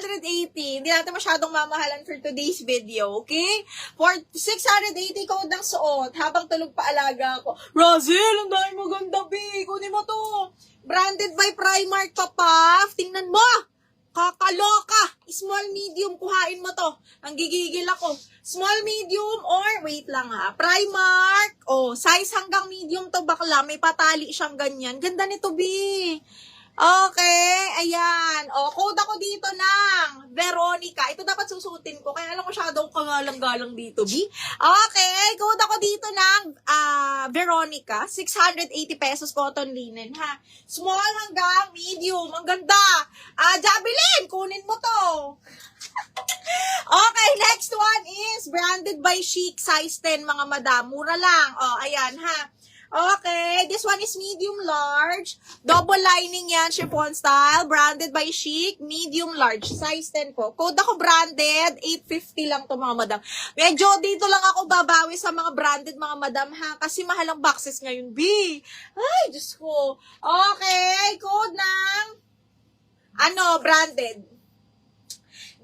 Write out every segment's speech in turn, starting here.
680. Hindi natin masyadong mamahalan for today's video, okay? For 680 code ng suot, habang tulog pa alaga ako. Rosel, ang dahil maganda, B. Kunin mo to. Branded by Primark, Papa. Tingnan mo. Kakaloka! Small, medium, kuhain mo to. Ang gigigil ako. Small, medium, or wait lang ha. Primark. Oh, size hanggang medium to bakla. May patali siyang ganyan. Ganda nito, B. Okay, ayan. O, code ako dito ng Veronica. Ito dapat susutin ko. Kaya alam mo masyadong kagalang-galang dito, B. Okay, code ako dito ng Veronica. 680 pesos cotton linen, ha. Small hanggang medium. Ang ganda. Jabelin, kunin mo to. Okay, next one is branded by Chic, size 10, mga madam. Mura lang. O, ayan, ha. Okay, this one is medium large. Double lining yan, chiffon style. Branded by Chic, medium large. Size 10 po. Code ako branded, 850 lang to mga madam. Medyo dito lang ako babawi sa mga branded mga madam ha. Kasi mahal ang boxes ngayon, B. Ay, Diyos ko. Okay, code ng branded.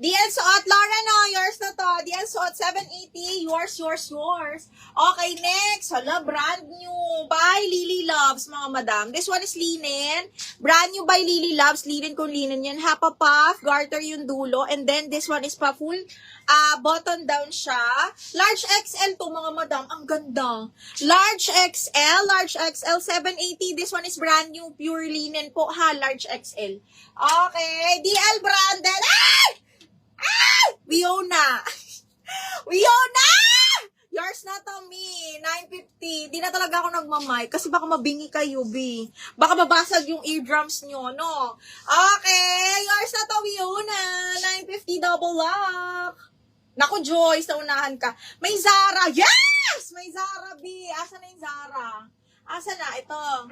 DL Suot, Laura, no, yours na to. DL Suot, 780, yours. Okay, next. Hala, brand new by Lily Loves, mga madam. This one is linen. Brand new by Lily Loves. Linen kung linen yan. Hapa puff, garter yung dulo. And then, this one is pa full button down siya. Large XL to, mga madam. Ang ganda. Large XL, 780. This one is brand new, pure linen po, ha. Large XL. Okay, DL branded. Ay! Wiona! Yours na to, me. 950. Di na talaga ako nagmamay kasi baka mabingi kayo, B. Baka mabasag yung eardrums nyo, no? Okay, yours na to, Wiona. 950 double lock. Naku, Joyce, naunahan ka. May Zara. Yes! May Zara, B. Asa na yung Zara? Asa na? Ito.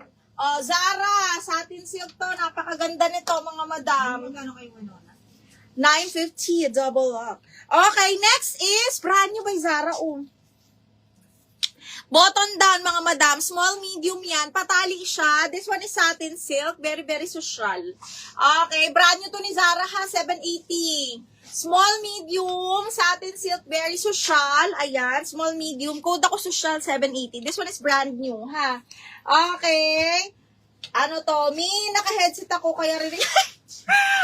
Zara. Satin silk to. Napakaganda nito, mga madam. Magkano kayo ano? 950, double up. Okay, next is brand new by Zara, Button down, mga madam. Small, medium yan. Patali siya. This one is satin silk. Very, very social. Okay, brand new to ni Zara, ha. 780. Small, medium, satin silk, very social. Ayan, small, medium. Code ako social, 780. This one is brand new, ha. Okay. Ano to? Naka-headset ako, kaya rin.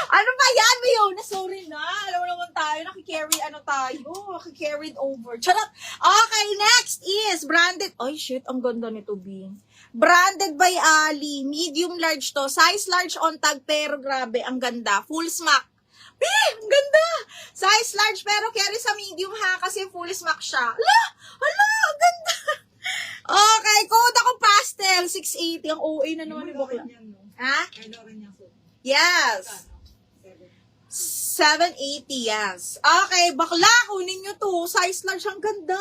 Ano ba yan, Miona? Sorry na. Alam mo naman tayo, naki-carried over. Charot. Okay, next is branded. Ay, shit, ang ganda nito, B. Branded by Ali. Medium large to. Size large on tag, pero grabe, ang ganda. Full smack. B, ang ganda. Size large, pero carry sa medium, ha, kasi full smack siya. Hala, ang ganda. Okay, code ako pastel, 680. Ang OA na naman ni Bokla. Ha? Yes. 780, yes. Okay, bakla, kunin nyo to. Size large, ang ganda.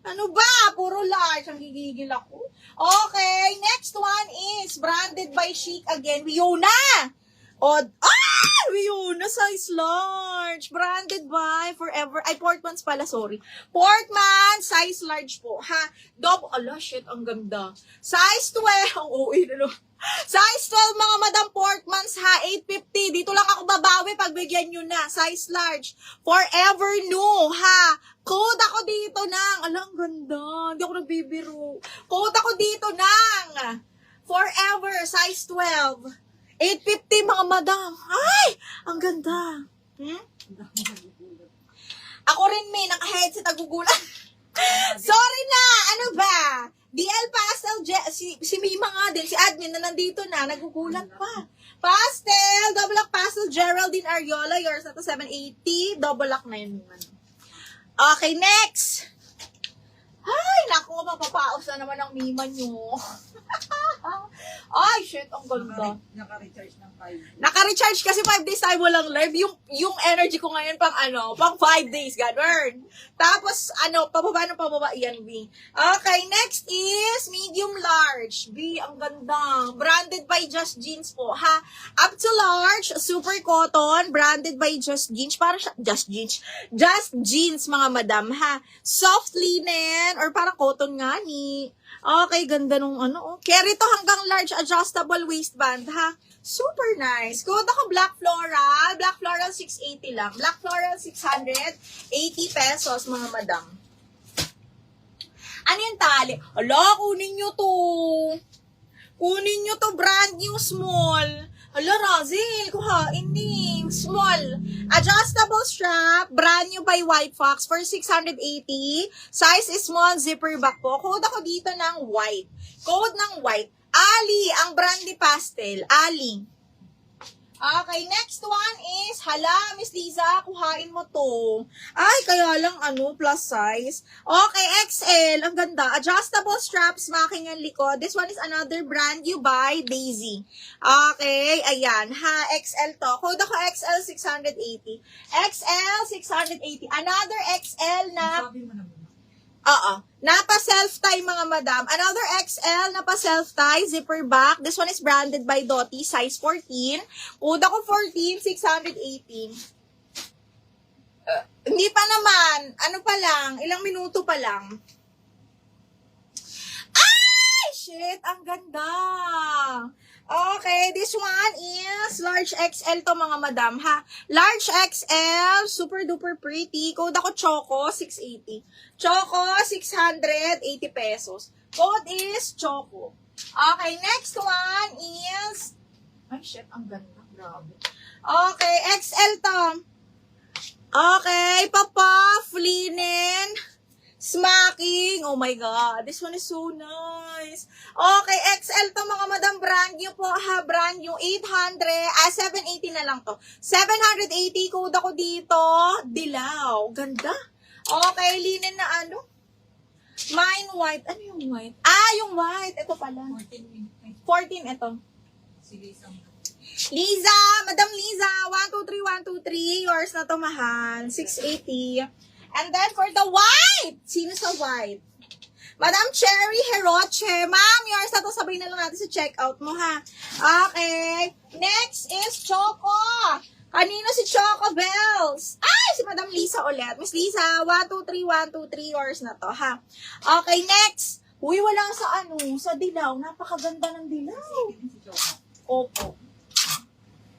Ano ba? Puro large. Ang gigigil ako. Okay, next one is branded by Chic again. Wiona! Wiona, size large. Branded by Forever. Portman's pala, sorry. Portman, size large po, ha? Shit, ang ganda. Size 12. Ang OA na lang. Size 12, mga madam Portmans, ha? 850. Dito lang ako babawi pag bigyan nyo na. Size large. Forever new, ha? Code ako dito ng, ang ganda. Hindi ako nagbibiro. Code ako dito ng Forever, size 12. 850, mga madam. Ay! Ang ganda. Ako rin, may naka-headset, nagugulat. Sorry na! Ano ba? DL Pastel, si Mima nga din, si admin na nandito na, nagugulat pa. Pastel, double lock pastel, Geraldine Ariola, yours na to, 780, double lock na yun. Okay, next. Ay, naku, mapapaos na naman ang Mima nyo. Ay, shit, ang ganda. Naka-recharge ng 5 days. Naka-recharge kasi 5 days tayo walang live. Yung energy ko ngayon pang 5 days, ganun. Tapos, pababa yan, B. Okay, next is medium large. B, ang ganda. Branded by Just Jeans po, ha? Up to large, super cotton, branded by Just Jeans. Para siya, Just Jeans, mga madam, ha? Soft linen, or parang cotton nga ni. Okay, ganda nung Carry to hanggang large adjustable waistband, ha? Super nice. Code ako Black Floral. Black Floral 680 lang. Black Floral 680 pesos, mga madam. Ano yung tali? Ala, kunin nyo to. Kunin nyo to, brand new small. Ala, Razil, kuhain ni. Small. Adjustable strap, brand new by White Fox for 680. Size is small, zipper back po. Code ako dito ng white. Code ng white. Ali, ang brand ni Pastel. Ali. Okay, next one is, hala, Miss Liza, kuhain mo to. Ay, kaya lang, plus size. Okay, XL, ang ganda. Adjustable straps, making ang likod. This one is another brand new by Daisy. Okay, ayan, ha, XL to. Code ako XL 680. XL 680. Another XL na, Sabi mo na muna. napa self-tie, mga madam. Another XL, napa self-tie, zipper back. This one is branded by Doty, size 14. Code ako 14, 618. Hindi pa naman. Ano pa lang? Ilang minuto pa lang. Ay! Shit! Ang ganda! Okay, this one is large XL to, mga madam, ha? Large XL, super duper pretty. Code ako Choco, 680. Choco, 680 pesos. Code is Choco. Okay, next one is, ay shit, ang ganda. Grabe. Okay, XL to. Okay, Puff, linen, smacking. Oh my God, this one is so nice. Okay, XL to, mga madam, brand new po, ha, brand new, 780 na lang to. 780, code ako dito, dilaw, ganda. Okay, linen na mine white, ano yung white? Yung white, ito pala. 14 minutes. 14, ito. Sige, isang. Liza, Madam Liza, 123, yours na to, mahal, 680. And then for the white, sino sa white? Madam Cherry Heroche, ma'am, yours na to, sabay na lang natin sa checkout mo, ha? Okay, next is Choco. Kanino si Choco Bells? Ay, si Madam Lisa ulit. Miss Lisa, 123, yours na to, ha? Okay, next. Uy, wala sa dilaw. Napakaganda ng dilaw. Si Choco. Opo.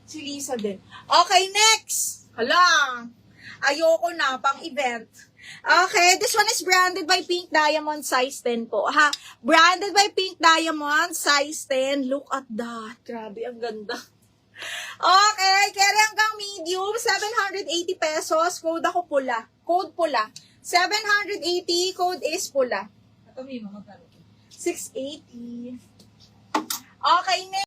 Si Lisa din. Okay, next. Hala. Ayoko na, pang event. Okay, this one is branded by Pink Diamond, size 10 po, ha? Branded by Pink Diamond, size 10. Look at that. Grabe, ang ganda. Okay, carry hanggang medium, 780 pesos. Code ako pula. Code pula. 780, code is pula. Ito may mga taro. 680. Okay, next.